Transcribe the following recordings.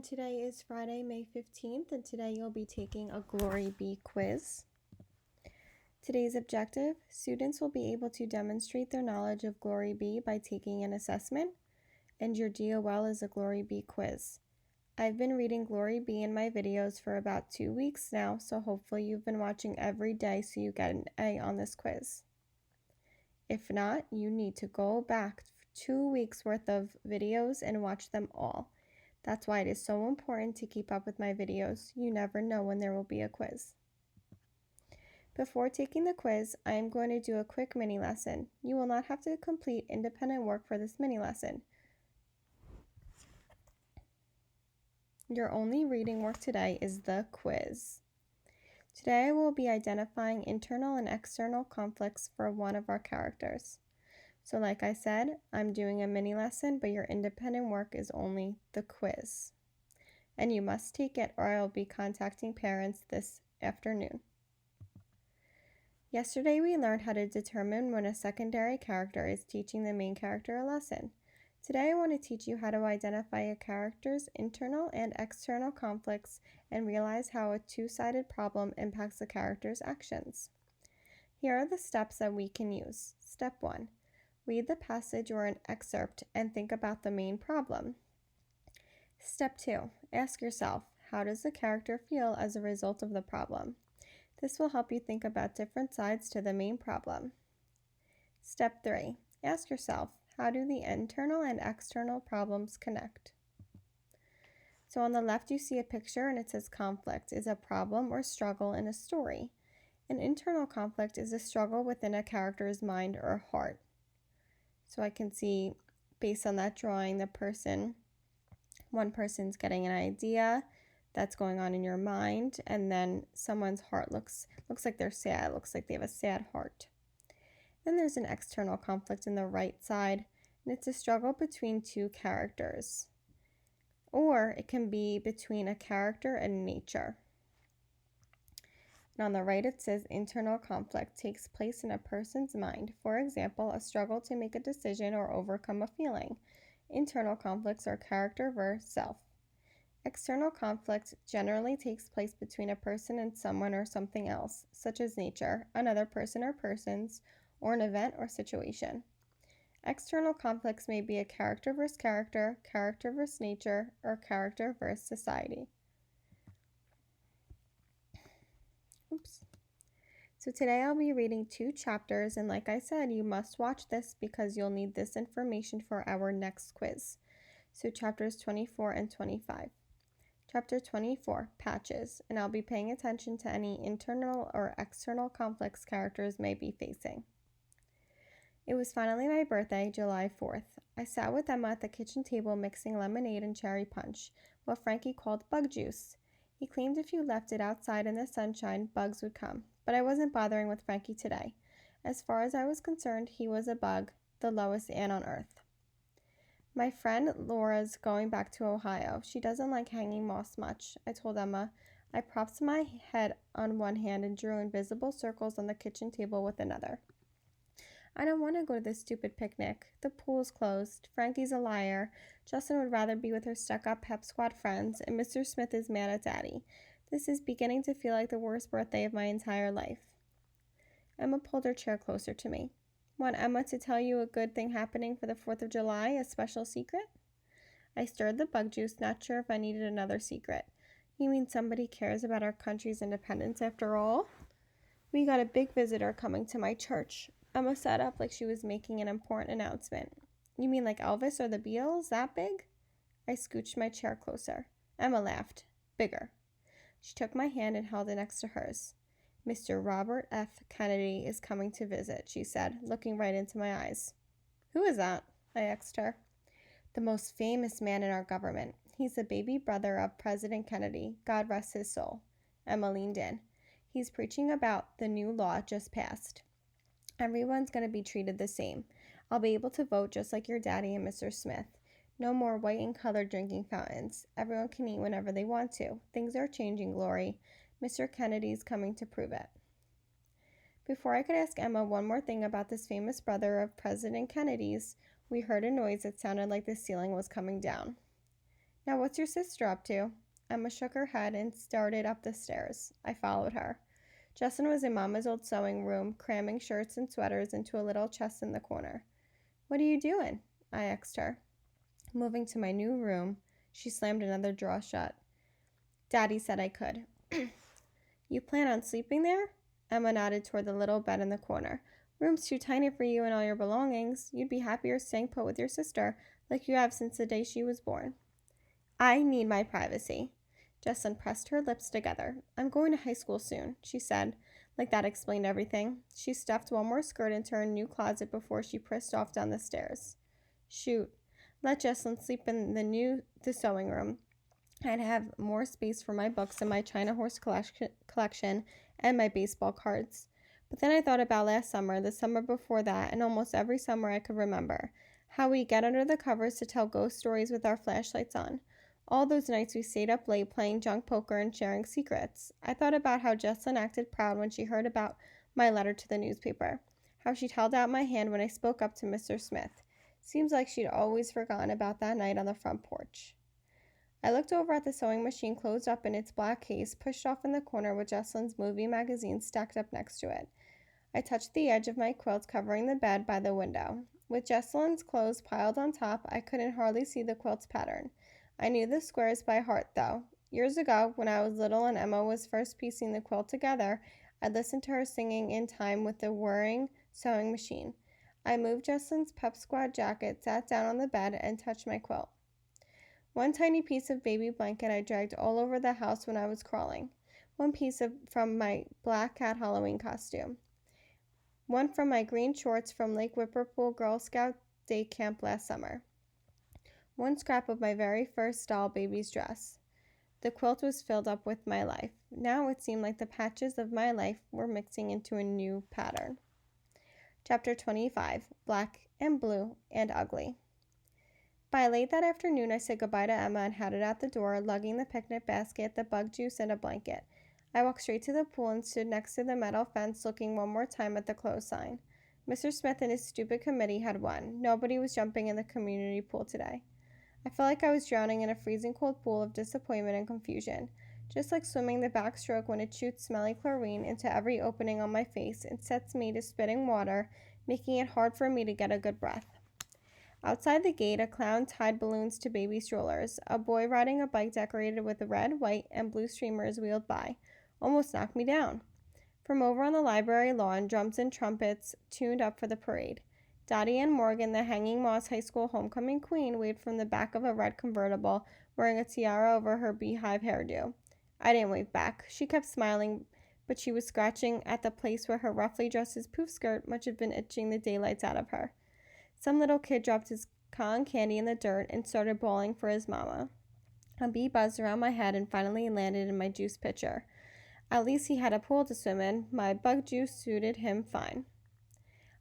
everyone, today is Friday, May 15th, and today you'll be taking a Glory Bee quiz. Today's objective, students will be able to demonstrate their knowledge of Glory Bee by taking an assessment, and your DOL is a Glory Bee quiz. I've been reading Glory Bee in my videos for about 2 weeks now, so hopefully you've been watching every day so you get an A on this quiz. If not, you need to go back 2 weeks worth of videos and watch them all. That's why it is so important to keep up with my videos. You never know when there will be a quiz. Before taking the quiz, I am going to do a quick mini lesson. You will not have to complete independent work for this mini lesson. Your only reading work today is the quiz. Today I will be identifying internal and external conflicts for one of our characters. So like I said, I'm doing a mini lesson, but your independent work is only the quiz. And you must take it or I'll be contacting parents this afternoon. Yesterday we learned how to determine when a secondary character is teaching the main character a lesson. Today I want to teach you how to identify a character's internal and external conflicts and realize how a two-sided problem impacts the character's actions. Here are the steps that we can use. Step 1. Read the passage or an excerpt and think about the main problem. Step 2. Ask yourself, how does the character feel as a result of the problem? This will help you think about different sides to the main problem. Step 3. Ask yourself, how do the internal and external problems connect? So on the left you see a picture and it says conflict is a problem or struggle in a story. An internal conflict is a struggle within a character's mind or heart. So I can see, based on that drawing, one person's getting an idea that's going on in your mind, and then someone's heart looks like they're sad, looks like they have a sad heart. Then there's an external conflict in the right side, and it's a struggle between two characters. Or it can be between a character and nature. And on the right it says internal conflict takes place in a person's mind. For example, a struggle to make a decision or overcome a feeling. Internal conflicts are character versus self. External conflict generally takes place between a person and someone or something else, such as nature, another person or persons, or an event or situation. External conflicts may be a character versus character, character versus nature, or character versus society. So today I'll be reading 2 chapters, and like I said, you must watch this because you'll need this information for our next quiz. So chapters 24 and 25. Chapter 24, Patches, and I'll be paying attention to any internal or external conflicts characters may be facing. It was finally my birthday, July 4th. I sat with Emma at the kitchen table mixing lemonade and cherry punch, what Frankie called bug juice. He claimed if you left it outside in the sunshine, bugs would come, but I wasn't bothering with Frankie today. As far as I was concerned, he was a bug, the lowest ant on earth. My friend Laura's going back to Ohio. She doesn't like hanging moss much, I told Emma. I propped my head on one hand and drew invisible circles on the kitchen table with another. I don't want to go to this stupid picnic. The pool's closed. Frankie's a liar. Justin would rather be with her stuck-up pep squad friends, and Mr. Smith is mad at Daddy. This is beginning to feel like the worst birthday of my entire life. Emma pulled her chair closer to me. Want Emma to tell you a good thing happening for the 4th of July, a special secret? I stirred the bug juice, not sure if I needed another secret. You mean somebody cares about our country's independence after all? We got a big visitor coming to my church. Emma sat up like she was making an important announcement. You mean like Elvis or the Beatles? That big? I scooched my chair closer. Emma laughed. Bigger. She took my hand and held it next to hers. Mr. Robert F. Kennedy is coming to visit, she said, looking right into my eyes. Who is that? I asked her. The most famous man in our government. He's the baby brother of President Kennedy. God rest his soul. Emma leaned in. He's preaching about the new law just passed. Everyone's going to be treated the same. I'll be able to vote just like your daddy and Mr. Smith. No more white and colored drinking fountains. Everyone can eat whenever they want to. Things are changing, Glory. Mr. Kennedy's coming to prove it. Before I could ask Emma one more thing about this famous brother of President Kennedy's, we heard a noise that sounded like the ceiling was coming down. Now, what's your sister up to? Emma shook her head and started up the stairs. I followed her. Justin was in Mama's old sewing room, cramming shirts and sweaters into a little chest in the corner. What are you doing? I asked her. Moving to my new room, she slammed another drawer shut. Daddy said I could. You plan on sleeping there? Emma nodded toward the little bed in the corner. Room's too tiny for you and all your belongings. You'd be happier staying put with your sister, like you have since the day she was born. I need my privacy. Jessalyn pressed her lips together. I'm going to high school soon, she said. Like that explained everything. She stuffed one more skirt into her new closet before she pressed off down the stairs. Shoot. Let Jessalyn sleep in the sewing room. I'd have more space for my books and my China horse collection and my baseball cards. But then I thought about last summer, the summer before that, and almost every summer I could remember. How we get under the covers to tell ghost stories with our flashlights on. All those nights we stayed up late playing junk poker and sharing secrets. I thought about how Jessalyn acted proud when she heard about my letter to the newspaper. How she'd held out my hand when I spoke up to Mr. Smith. Seems like she'd always forgotten about that night on the front porch. I looked over at the sewing machine closed up in its black case, pushed off in the corner with Jessalyn's movie magazine stacked up next to it. I touched the edge of my quilt covering the bed by the window. With Jessalyn's clothes piled on top, I couldn't hardly see the quilt's pattern. I knew the squares by heart, though. Years ago, when I was little and Emma was first piecing the quilt together, I listened to her singing in time with the whirring sewing machine. I moved Jessalyn's pep squad jacket, sat down on the bed, and touched my quilt. One tiny piece of baby blanket I dragged all over the house when I was crawling. One piece from my black cat Halloween costume. One from my green shorts from Lake Whippoorwill Girl Scout day camp last summer. One scrap of my very first doll baby's dress. The quilt was filled up with my life. Now it seemed like the patches of my life were mixing into a new pattern. Chapter 25, Black and Blue and Ugly. By late that afternoon, I said goodbye to Emma and headed out the door, lugging the picnic basket, the bug juice, and a blanket. I walked straight to the pool and stood next to the metal fence, looking one more time at the close sign. Mr. Smith and his stupid committee had won. Nobody was jumping in the community pool today. I felt like I was drowning in a freezing cold pool of disappointment and confusion, just like swimming the backstroke when it shoots smelly chlorine into every opening on my face and sets me to spitting water, making it hard for me to get a good breath. Outside the gate, a clown tied balloons to baby strollers. A boy riding a bike decorated with red, white, and blue streamers wheeled by. Almost knocked me down. From over on the library lawn, drums and trumpets tuned up for the parade. Dottie Ann Morgan, the Hanging Moss High School homecoming queen, waved from the back of a red convertible, wearing a tiara over her beehive hairdo. I didn't wave back. She kept smiling, but she was scratching at the place where her roughly dressed poof skirt must have been itching the daylights out of her. Some little kid dropped his cotton candy in the dirt and started bawling for his mama. A bee buzzed around my head and finally landed in my juice pitcher. At least he had a pool to swim in. My bug juice suited him fine.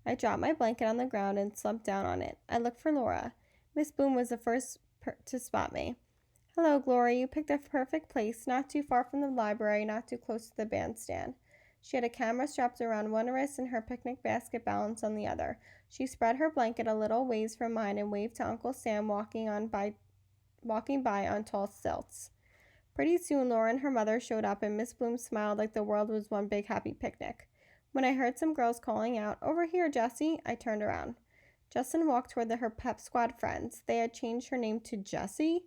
I dropped my blanket on the ground and slumped down on it. I looked for Laura. Miss Boom was the first to spot me. Hello, Glory. You picked a perfect place, not too far from the library, not too close to the bandstand. She had a camera strapped around one wrist and her picnic basket balanced on the other. She spread her blanket a little ways from mine and waved to Uncle Sam walking by on tall stilts. Pretty soon Laura and her mother showed up and Miss Bloom smiled like the world was one big happy picnic. When I heard some girls calling out, "Over here, Jessie," I turned around. Justin walked toward her pep squad friends. They had changed her name to Jessie.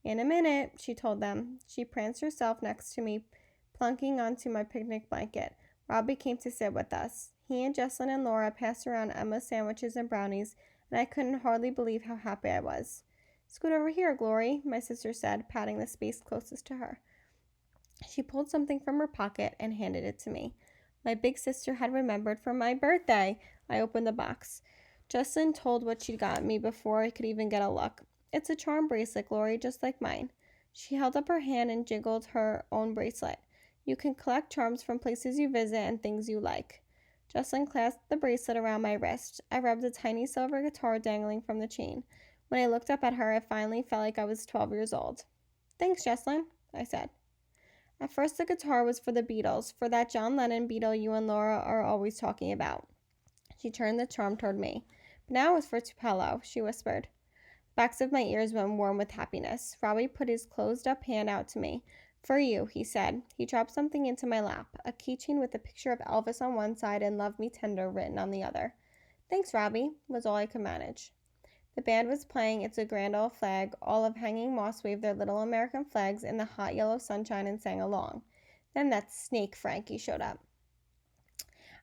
In a minute, she told them. She pranced herself next to me, plunking onto my picnic blanket. Robbie came to sit with us. He and Jessalyn and Laura passed around Emma's sandwiches and brownies, and I couldn't hardly believe how happy I was. Scoot over here, Glory, my sister said, patting the space closest to her. She pulled something from her pocket and handed it to me. My big sister had remembered for my birthday. I opened the box. Jessalyn told what she'd gotten me before I could even get a look. It's a charm bracelet, Glory, just like mine. She held up her hand and jiggled her own bracelet. You can collect charms from places you visit and things you like. Jessalyn clasped the bracelet around my wrist. I rubbed a tiny silver guitar dangling from the chain. When I looked up at her, I finally felt like I was 12 years old. Thanks, Jessalyn, I said. At first, the guitar was for the Beatles, for that John Lennon Beatle you and Laura are always talking about. She turned the charm toward me. But now it was for Tupelo, she whispered. Backs of my ears went warm with happiness. Robbie put his closed-up hand out to me. For you, he said. He dropped something into my lap, a keychain with a picture of Elvis on one side and Love Me Tender written on the other. Thanks, Robbie, was all I could manage. The band was playing It's a Grand Old Flag. All of Hanging Moss waved their little American flags in the hot yellow sunshine and sang along. Then that snake Frankie showed up.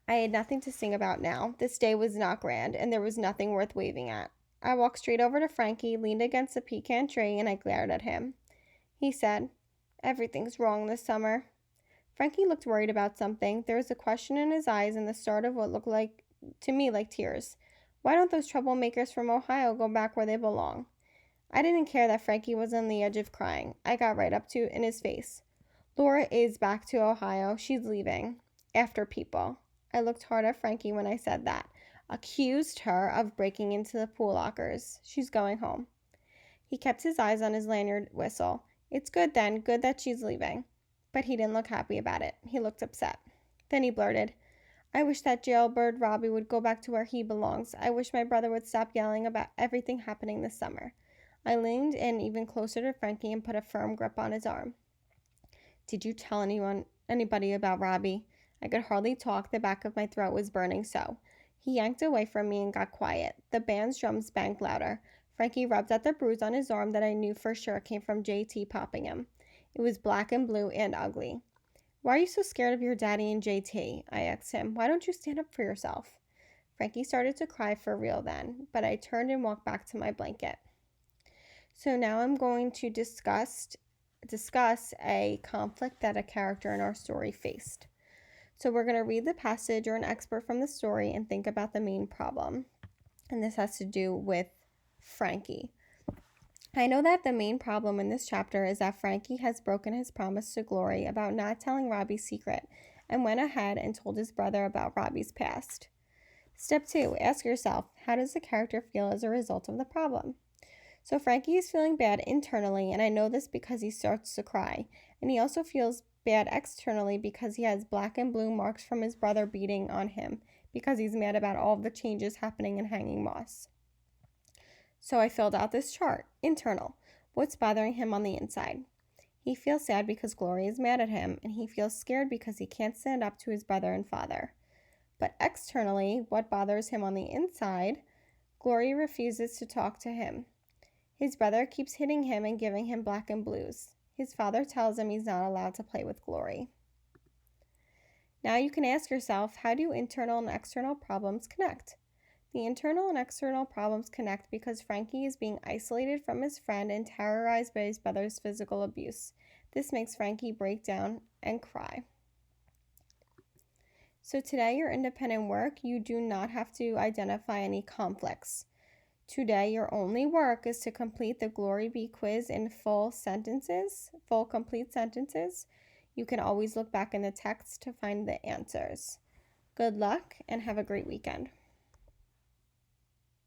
I had nothing to sing about now. This day was not grand, and there was nothing worth waving at. I walked straight over to Frankie, leaned against a pecan tree, and I glared at him. He said, "Everything's wrong this summer." Frankie looked worried about something. There was a question in his eyes and the start of what looked like to me like tears. Why don't those troublemakers from Ohio go back where they belong? I didn't care that Frankie was on the edge of crying. I got right up to in his face. Laura is back to Ohio. She's leaving. After people. I looked hard at Frankie when I said that. Accused her of breaking into the pool lockers. She's going home. He kept his eyes on his lanyard whistle. It's good then. Good that she's leaving. But he didn't look happy about it. He looked upset. Then he blurted, I wish that jailbird Robbie would go back to where he belongs. I wish my brother would stop yelling about everything happening this summer. I leaned in even closer to Frankie and put a firm grip on his arm. Did you tell anybody about Robbie? I could hardly talk. The back of my throat was burning so. He yanked away from me and got quiet. The band's drums banged louder. Frankie rubbed at the bruise on his arm that I knew for sure came from JT popping him. It was black and blue and ugly. Why are you so scared of your daddy and JT? I asked him. Why don't you stand up for yourself? Frankie started to cry for real then, but I turned and walked back to my blanket. So now I'm going to discuss a conflict that a character in our story faced. So we're going to read the passage or an expert from the story and think about the main problem. And this has to do with Frankie. I know that the main problem in this chapter is that Frankie has broken his promise to Glory about not telling Robbie's secret and went ahead and told his brother about Robbie's past. Step 2, ask yourself, how does the character feel as a result of the problem? So Frankie is feeling bad internally, and I know this because he starts to cry. And he also feels bad externally because he has black and blue marks from his brother beating on him because he's mad about all of the changes happening in Hanging Moss. So I filled out this chart. Internal. What's bothering him on the inside? He feels sad because Glory is mad at him, and he feels scared because he can't stand up to his brother and father. But externally, what bothers him on the inside? Glory refuses to talk to him. His brother keeps hitting him and giving him black and blues. His father tells him he's not allowed to play with Glory. Now you can ask yourself, how do internal and external problems connect? The internal and external problems connect because Frankie is being isolated from his friend and terrorized by his brother's physical abuse. This makes Frankie break down and cry. So today, your independent work, you do not have to identify any conflicts. Today, your only work is to complete the Glory Be quiz in full complete sentences. You can always look back in the text to find the answers. Good luck and have a great weekend.